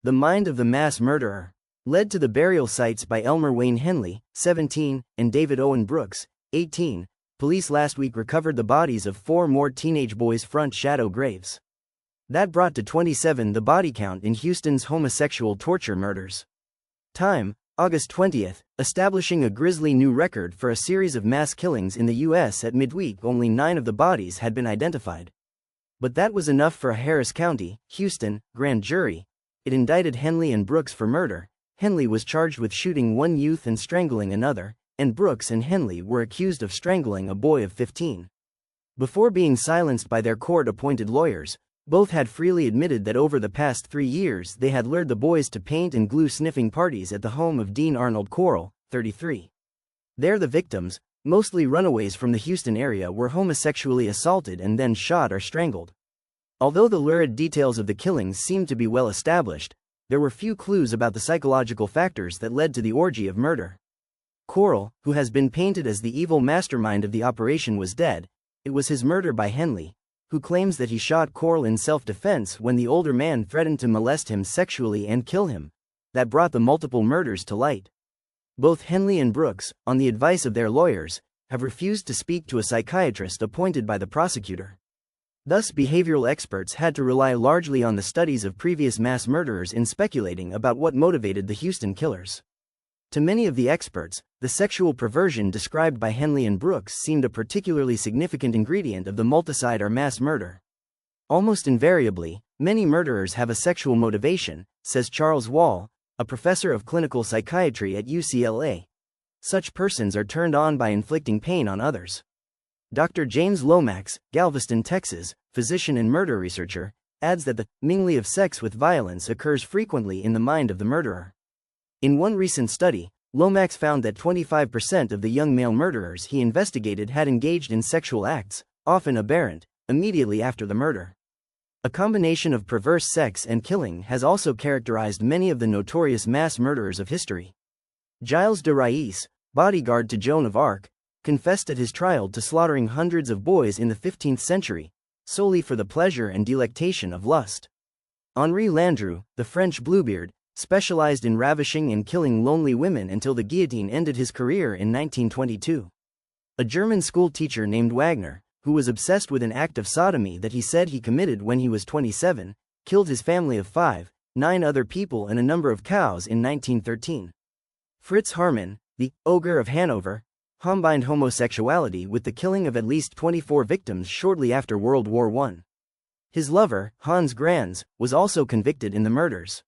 The Mind of the Mass Murderer. Led to the burial sites by Elmer Wayne Henley, 17, and David Owen Brooks, 18, police last week recovered the bodies of 4 more teenage boys' front shadow graves. That brought to 27 the body count in Houston's homosexual torture murders. Time, August 20, establishing a grisly new record for a series of mass killings in the U.S. At midweek. Only 9 of the bodies had been identified. But that was enough for a Harris County, Houston, grand jury. It indicted Henley and Brooks for murder. Henley was charged with shooting one youth and strangling another, and Brooks and Henley were accused of strangling a boy of 15. Before being silenced by their court-appointed lawyers, both had freely admitted that over the past 3 years they had lured the boys to paint and glue sniffing parties at the home of Dean Corll, 33. There the victims, mostly runaways from the Houston area, were homosexually assaulted and then shot or strangled. Although the lurid details of the killings seemed to be well established, there were few clues about the psychological factors that led to the orgy of murder. Corll, who has been painted as the evil mastermind of the operation, was dead. It was his murder by Henley, who claims that he shot Corll in self-defense when the older man threatened to molest him sexually and kill him, that brought the multiple murders to light. Both Henley and Brooks, on the advice of their lawyers, have refused to speak to a psychiatrist appointed by the prosecutor. Thus, behavioral experts had to rely largely on the studies of previous mass murderers in speculating about what motivated the Houston killers. To many of the experts, the sexual perversion described by Henley and Brooks seemed a particularly significant ingredient of the multicide or mass murder. Almost invariably, many murderers have a sexual motivation, says Charles Wall, a professor of clinical psychiatry at UCLA. Such persons are turned on by inflicting pain on others. Dr. James Lomax, Galveston, Texas, physician and murder researcher, adds that the mingling of sex with violence occurs frequently in the mind of the murderer. In one recent study, Lomax found that 25% of the young male murderers he investigated had engaged in sexual acts, often aberrant, immediately after the murder. A combination of perverse sex and killing has also characterized many of the notorious mass murderers of history. Giles de Rais, bodyguard to Joan of Arc, confessed at his trial to slaughtering hundreds of boys in the 15th century, solely for the pleasure and delectation of lust. Henri Landru, the French Bluebeard, specialized in ravishing and killing lonely women until the guillotine ended his career in 1922. A German school teacher named Wagner, who was obsessed with an act of sodomy that he said he committed when he was 27, killed his family of 5, 9 other people and a number of cows in 1913. Fritz Haarmann, the ogre of Hanover, combined homosexuality with the killing of at least 24 victims shortly after World War I. His lover, Hans Granz, was also convicted in the murders.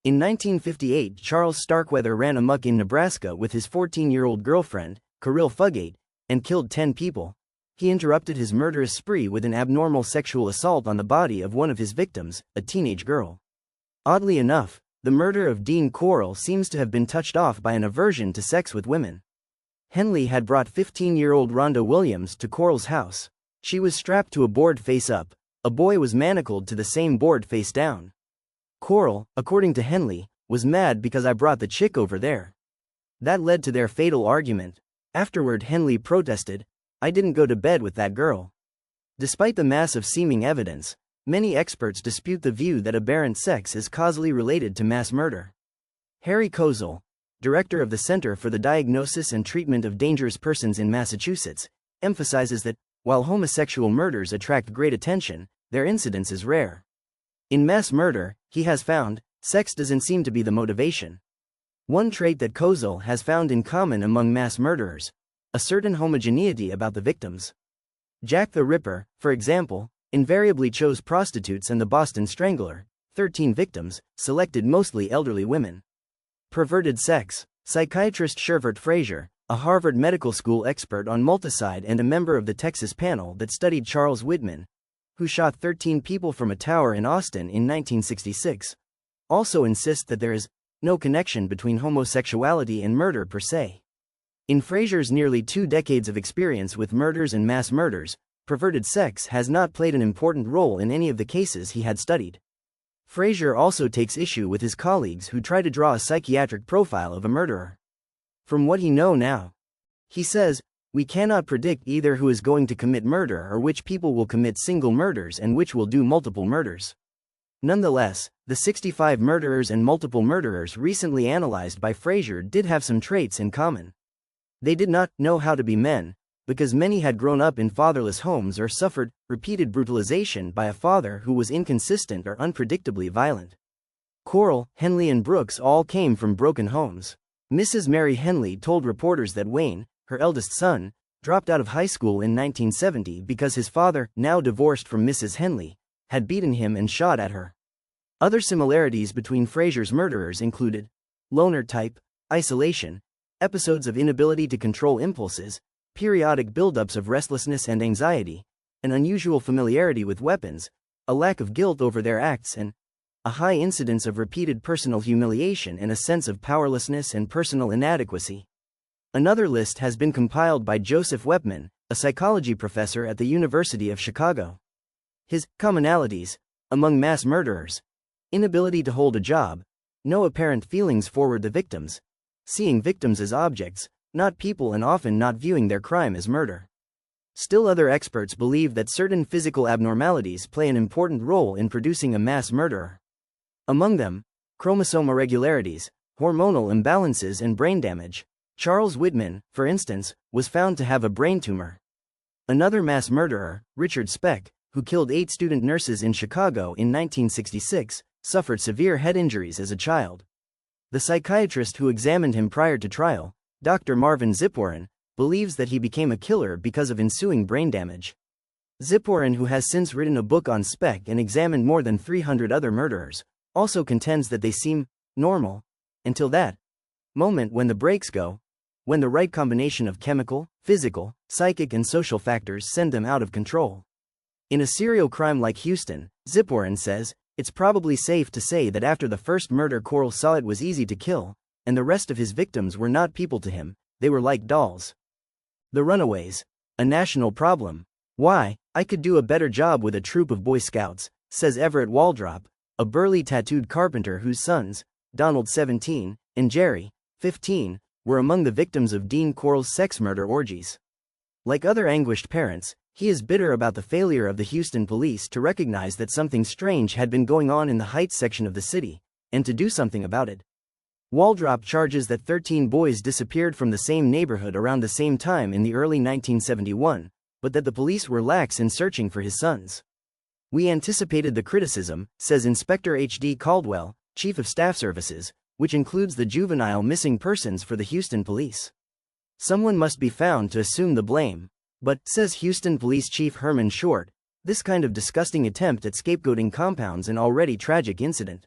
In 1958, Charles Starkweather ran amok in Nebraska with his 14-year-old girlfriend, Caril Fugate, and killed 10 people. He interrupted his murderous spree with an abnormal sexual assault on the body of one of his victims, a teenage girl. Oddly enough, the murder of Dean Corll seems to have been touched off by an aversion to sex with women. Henley had brought 15-year-old Rhonda Williams to Corll's house. She was strapped to a board face up. A boy was manacled to the same board face down. Corll, according to Henley, was mad because I brought the chick over there. That led to their fatal argument. Afterward, Henley protested, "I didn't go to bed with that girl." Despite the mass of seeming evidence, many experts dispute the view that aberrant sex is causally related to mass murder. Harry Kozel, director of the Center for the Diagnosis and Treatment of Dangerous Persons in Massachusetts, emphasizes that, while homosexual murders attract great attention, their incidence is rare. In mass murder, he has found, sex doesn't seem to be the motivation. One trait that Kozel has found in common among mass murderers: a certain homogeneity about the victims. Jack the Ripper, for example, invariably chose prostitutes, and the Boston Strangler, 13 victims, selected mostly elderly women. Perverted sex. Psychiatrist Shervert Frazier, a Harvard Medical School expert on multicide and a member of the Texas panel that studied Charles Whitman, who shot 13 people from a tower in Austin in 1966, also insists that there is no connection between homosexuality and murder per se. In Frazier's nearly 2 decades of experience with murders and mass murders, perverted sex has not played an important role in any of the cases he had studied. Frazier also takes issue with his colleagues who try to draw a psychiatric profile of a murderer. From what he knows now, he says, "We cannot predict either who is going to commit murder or which people will commit single murders and which will do multiple murders. Nonetheless, the 65 murderers and multiple murderers recently analyzed by Fraser did have some traits in common. They did not know how to be men, because many had grown up in fatherless homes or suffered repeated brutalization by a father who was inconsistent or unpredictably violent. Corll, Henley and Brooks all came from broken homes. Mrs. Mary Henley told reporters that Wayne, her eldest son, dropped out of high school in 1970 because his father, now divorced from Mrs. Henley, had beaten him and shot at her. Other similarities between Fraser's murderers included loner type, isolation, episodes of inability to control impulses, periodic buildups of restlessness and anxiety, an unusual familiarity with weapons, a lack of guilt over their acts, and a high incidence of repeated personal humiliation and a sense of powerlessness and personal inadequacy. Another list has been compiled by Joseph Wepman, a psychology professor at the University of Chicago. His commonalities among mass murderers: inability to hold a job, no apparent feelings toward the victims, seeing victims as objects, not people, and often not viewing their crime as murder. Still, other experts believe that certain physical abnormalities play an important role in producing a mass murderer. Among them, chromosome irregularities, hormonal imbalances, and brain damage. Charles Whitman, for instance, was found to have a brain tumor. Another mass murderer, Richard Speck, who killed 8 student nurses in Chicago in 1966, suffered severe head injuries as a child. The psychiatrist who examined him prior to trial, Dr. Marvin Zipwarren, believes that he became a killer because of ensuing brain damage. Zipwarren, who has since written a book on Speck and examined more than 300 other murderers, also contends that they seem normal until that moment when the brakes go, when the right combination of chemical, physical, psychic, and social factors send them out of control. In a serial crime like Houston, Zipwarren says, it's probably safe to say that after the first murder, Corll saw it was easy to kill, and the rest of his victims were not people to him, they were like dolls. The Runaways, a national problem. Why, I could do a better job with a troop of Boy Scouts, says Everett Waldrop, a burly tattooed carpenter whose sons, Donald 17, and Jerry, 15, were among the victims of Dean Corll's sex murder orgies. Like other anguished parents, he is bitter about the failure of the Houston police to recognize that something strange had been going on in the Heights section of the city, and to do something about it. Waldrop charges that 13 boys disappeared from the same neighborhood around the same time in the early 1971, but that the police were lax in searching for his sons. We anticipated the criticism, says Inspector H.D. Caldwell, Chief of Staff Services, which includes the juvenile missing persons for the Houston police. Someone must be found to assume the blame. But, says Houston Police Chief Herman Short, this kind of disgusting attempt at scapegoating compounds an already tragic incident.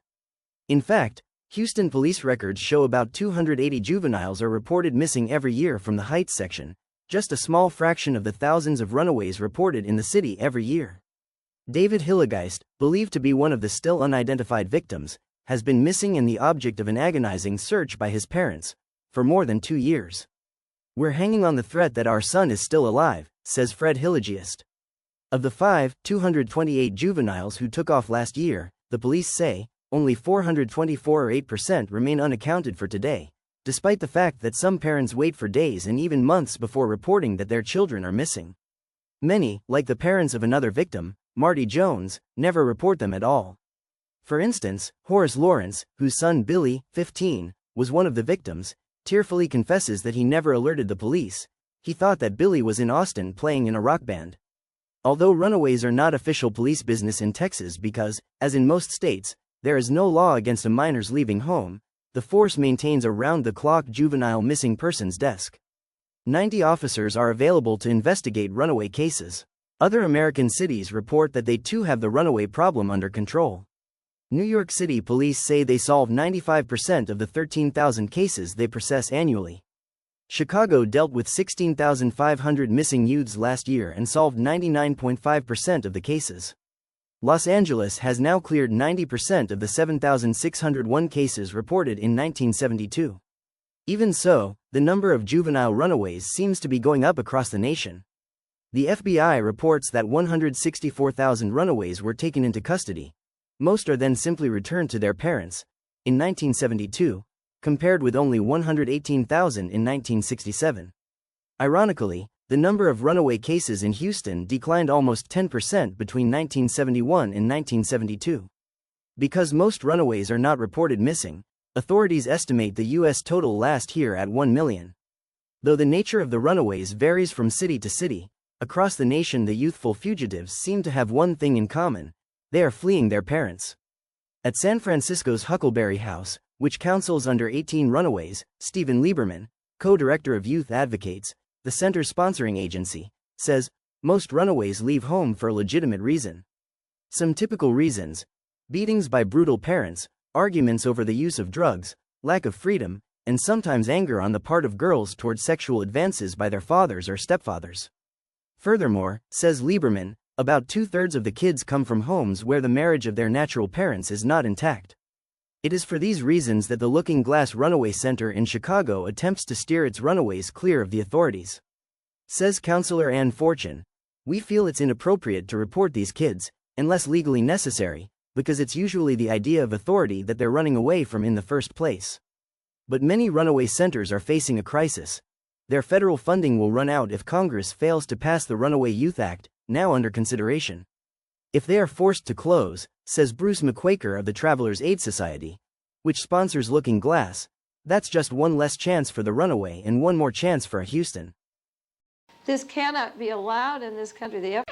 In fact, Houston police records show about 280 juveniles are reported missing every year from the Heights section, just a small fraction of the thousands of runaways reported in the city every year. David Hillegeist, believed to be one of the still unidentified victims, has been missing and the object of an agonizing search by his parents for more than 2 years. We're hanging on the threat that our son is still alive, says Fred Hillegeist. Of the 228 juveniles who took off last year, the police say, only 424 or 8% remain unaccounted for today, despite the fact that some parents wait for days and even months before reporting that their children are missing. Many, like the parents of another victim, Marty Jones, never report them at all. For instance, Horace Lawrence, whose son Billy, 15, was one of the victims, tearfully confesses that he never alerted the police. He thought that Billy was in Austin playing in a rock band. Although runaways are not official police business in Texas because, as in most states, there is no law against a minor's leaving home, the force maintains a round-the-clock juvenile missing persons desk. 90 officers are available to investigate runaway cases. Other American cities report that they too have the runaway problem under control. New York City police say they solve 95% of the 13,000 cases they process annually. Chicago dealt with 16,500 missing youths last year and solved 99.5% of the cases. Los Angeles has now cleared 90% of the 7,601 cases reported in 1972. Even so, the number of juvenile runaways seems to be going up across the nation. The FBI reports that 164,000 runaways were taken into custody. Most are then simply returned to their parents, in 1972, compared with only 118,000 in 1967. Ironically, the number of runaway cases in Houston declined almost 10% between 1971 and 1972. Because most runaways are not reported missing, authorities estimate the U.S. total last year at 1 million. Though the nature of the runaways varies from city to city, across the nation the youthful fugitives seem to have one thing in common: they are fleeing their parents. At San Francisco's Huckleberry House, which counsels under 18 runaways, Stephen Lieberman, co-director of Youth Advocates, the center's sponsoring agency, says, most runaways leave home for a legitimate reason. Some typical reasons: beatings by brutal parents, arguments over the use of drugs, lack of freedom, and sometimes anger on the part of girls toward sexual advances by their fathers or stepfathers. Furthermore, says Lieberman, about 2/3 of the kids come from homes where the marriage of their natural parents is not intact. It is for these reasons that the Looking Glass Runaway Center in Chicago attempts to steer its runaways clear of the authorities. Says Counselor Ann Fortune, "We feel it's inappropriate to report these kids, unless legally necessary, because it's usually the idea of authority that they're running away from in the first place. But many runaway centers are facing a crisis. Their federal funding will run out if Congress fails to pass the Runaway Youth Act, now under consideration. If they are forced to close," says Bruce McQuaker of the Travelers Aid Society, which sponsors Looking Glass, "that's just one less chance for the runaway and one more chance for a Houston." This cannot be allowed in this country.